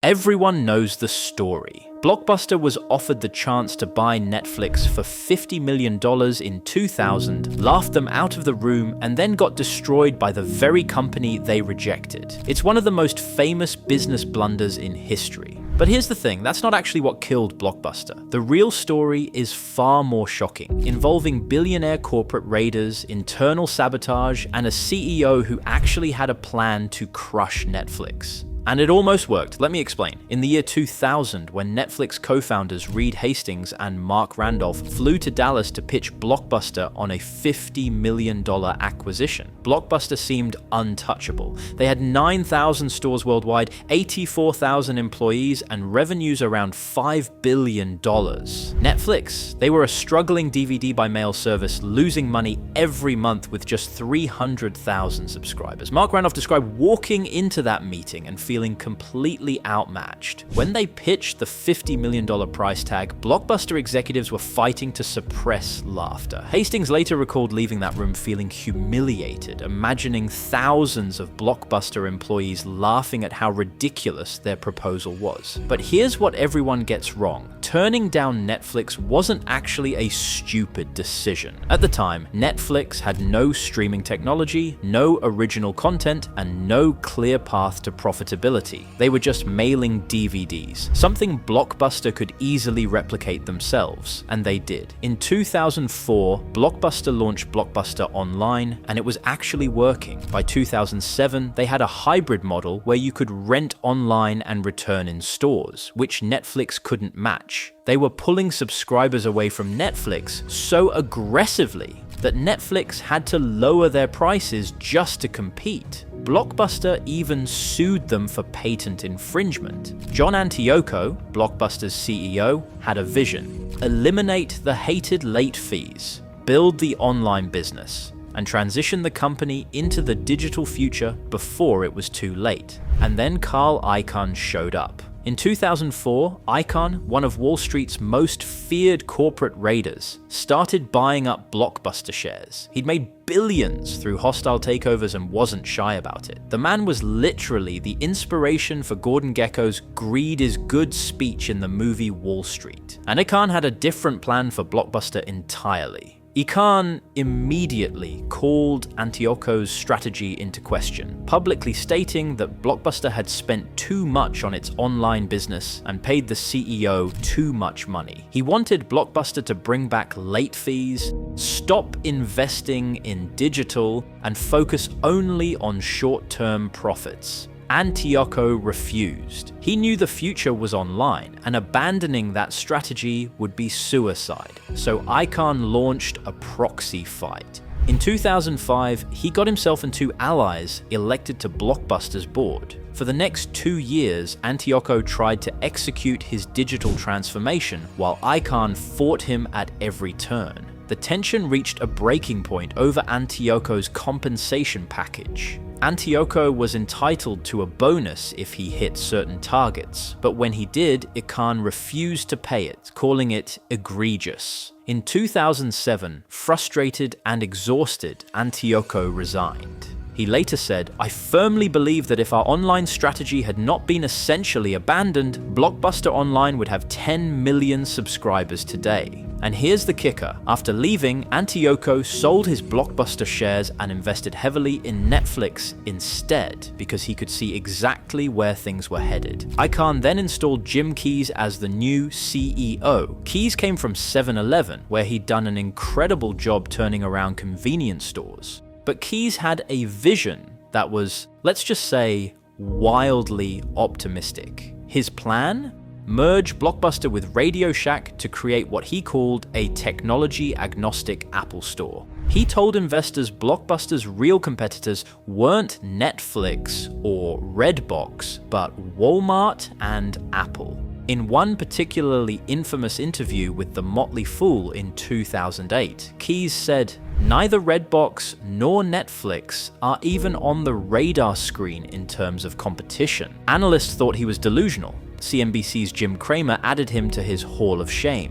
Everyone knows the story. Blockbuster was offered the chance to buy Netflix for $50 million in 2000, laughed them out of the room, and then got destroyed by the very company they rejected. It's one of the most famous business blunders in history. But here's the thing, that's not actually what killed Blockbuster. The real story is far more shocking, involving billionaire corporate raiders, internal sabotage, and a CEO who actually had a plan to crush Netflix. And it almost worked. Let me explain. In the year 2000, when Netflix co-founders Reed Hastings and Mark Randolph flew to Dallas to pitch Blockbuster on a $50 million acquisition, Blockbuster seemed untouchable. They had 9,000 stores worldwide, 84,000 employees, and revenues around $5 billion. Netflix, they were a struggling DVD by mail service, losing money every month with just 300,000 subscribers. Mark Randolph described walking into that meeting and feeling completely outmatched. When they pitched the $50 million price tag, Blockbuster executives were fighting to suppress laughter. Hastings later recalled leaving that room feeling humiliated, imagining thousands of Blockbuster employees laughing at how ridiculous their proposal was. But here's what everyone gets wrong. Turning down Netflix wasn't actually a stupid decision. At the time, Netflix had no streaming technology, no original content, and no clear path to profitability. They were just mailing DVDs, something Blockbuster could easily replicate themselves, and they did. In 2004, Blockbuster launched Blockbuster Online, and it was actually working. By 2007, they had a hybrid model where you could rent online and return in stores, which Netflix couldn't match. They were pulling subscribers away from Netflix so aggressively that Netflix had to lower their prices just to compete. Blockbuster even sued them for patent infringement. John Antioco, Blockbuster's CEO, had a vision: eliminate the hated late fees, build the online business, and transition the company into the digital future before it was too late. And then Carl Icahn showed up. In 2004, Icahn, one of Wall Street's most feared corporate raiders, started buying up Blockbuster shares. He'd made billions through hostile takeovers and wasn't shy about it. The man was literally the inspiration for Gordon Gekko's "Greed is Good" speech in the movie Wall Street. And Icahn had a different plan for Blockbuster entirely. Icahn immediately called Antioco's strategy into question, publicly stating that Blockbuster had spent too much on its online business and paid the CEO too much money. He wanted Blockbuster to bring back late fees, stop investing in digital, and focus only on short-term profits. Antioco refused. He knew the future was online, and abandoning that strategy would be suicide. So Icahn launched a proxy fight. In 2005, he got himself and two allies elected to Blockbuster's board. For the next 2 years, Antioco tried to execute his digital transformation, while Icahn fought him at every turn. The tension reached a breaking point over Antioco's compensation package. Antioco was entitled to a bonus if he hit certain targets, but when he did, Icahn refused to pay it, calling it egregious. In 2007, frustrated and exhausted, Antioco resigned. He later said, "I firmly believe that if our online strategy had not been essentially abandoned, Blockbuster Online would have 10 million subscribers today." And here's the kicker. After leaving, Antioco sold his Blockbuster shares and invested heavily in Netflix instead, because he could see exactly where things were headed. Icahn then installed Jim Keyes as the new CEO. Keyes came from 7-Eleven, where he'd done an incredible job turning around convenience stores. But Keyes had a vision that was, let's just say, wildly optimistic. His plan? Merge Blockbuster with Radio Shack to create what he called a technology-agnostic Apple Store. He told investors Blockbuster's real competitors weren't Netflix or Redbox, but Walmart and Apple. In one particularly infamous interview with The Motley Fool in 2008, Keyes said, "Neither Redbox nor Netflix are even on the radar screen in terms of competition." Analysts thought he was delusional. CNBC's Jim Cramer added him to his Hall of Shame.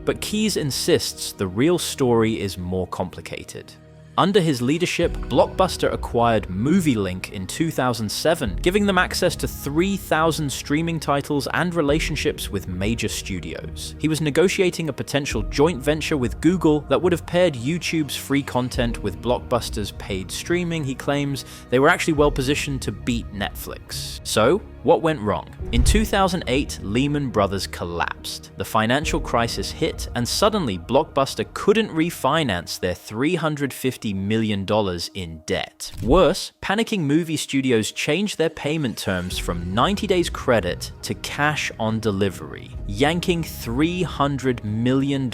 But Keyes insists the real story is more complicated. Under his leadership, Blockbuster acquired MovieLink in 2007, giving them access to 3,000 streaming titles and relationships with major studios. He was negotiating a potential joint venture with Google that would have paired YouTube's free content with Blockbuster's paid streaming. He claims they were actually well positioned to beat Netflix. So, what went wrong? In 2008, Lehman Brothers collapsed. The financial crisis hit, and suddenly Blockbuster couldn't refinance their $350 million in debt. Worse, panicking movie studios changed their payment terms from 90 days credit to cash on delivery, yanking $300 million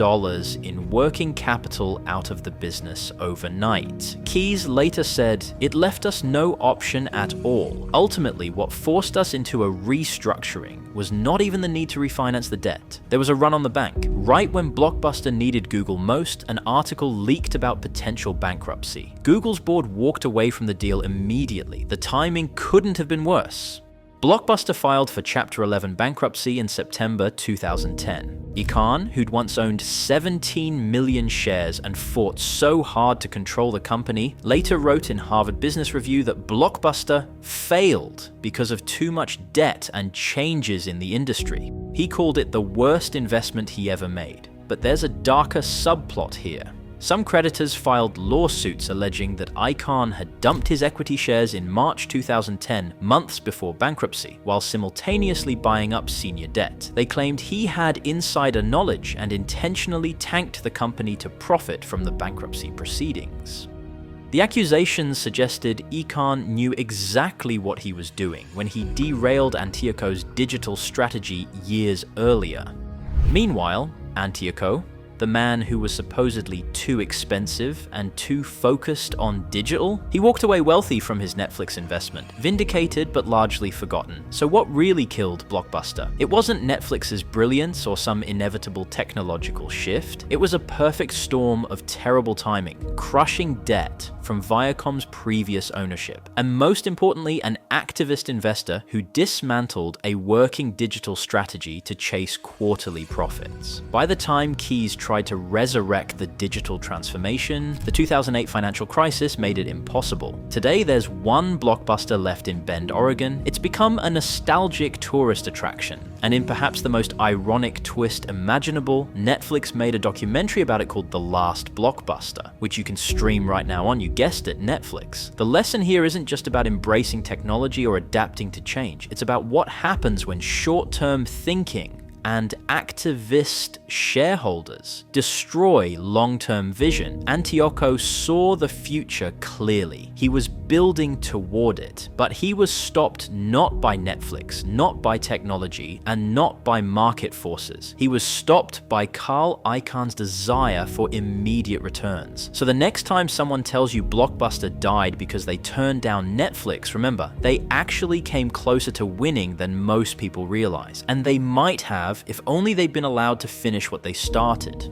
in working capital out of the business overnight. Keyes later said, "It left us no option at all. Ultimately, what forced us into a restructuring was not even the need to refinance the debt. There was a run on the bank. Right when Blockbuster needed Google most, an article leaked about potential bankruptcy. Google's board walked away from the deal immediately. The timing couldn't have been worse." Blockbuster filed for Chapter 11 bankruptcy in September 2010. Khan, who'd once owned 17 million shares and fought so hard to control the company, later wrote in Harvard Business Review that Blockbuster failed because of too much debt and changes in the industry. He called it the worst investment he ever made. But there's a darker subplot here. Some creditors filed lawsuits alleging that Khan had dumped his equity shares in March 2010, months before bankruptcy, while simultaneously buying up senior debt. They claimed he had insider knowledge and intentionally tanked the company to profit from the bankruptcy proceedings. The accusations suggested Khan knew exactly what he was doing when he derailed Antiocho's digital strategy years earlier. Meanwhile, Antiocho, the man who was supposedly too expensive and too focused on digital, he walked away wealthy from his Netflix investment, vindicated but largely forgotten. So what really killed Blockbuster? It wasn't Netflix's brilliance or some inevitable technological shift. It was a perfect storm of terrible timing, crushing debt from Viacom's previous ownership, and most importantly, an activist investor who dismantled a working digital strategy to chase quarterly profits. By the time Keyes tried to resurrect the digital transformation, the 2008 financial crisis made it impossible. Today, there's one Blockbuster left in Bend, Oregon. It's become a nostalgic tourist attraction, and in perhaps the most ironic twist imaginable, Netflix made a documentary about it called The Last Blockbuster, which you can stream right now on, you guessed it, Netflix. The lesson here isn't just about embracing technology or adapting to change. It's about what happens when short-term thinking and activist shareholders destroy long-term vision. Antiocho saw the future clearly. He was building toward it, but he was stopped not by Netflix, not by technology, and not by market forces. He was stopped by Carl Icahn's desire for immediate returns. So the next time someone tells you Blockbuster died because they turned down Netflix, remember, they actually came closer to winning than most people realize, and they might have if only they'd been allowed to finish what they started.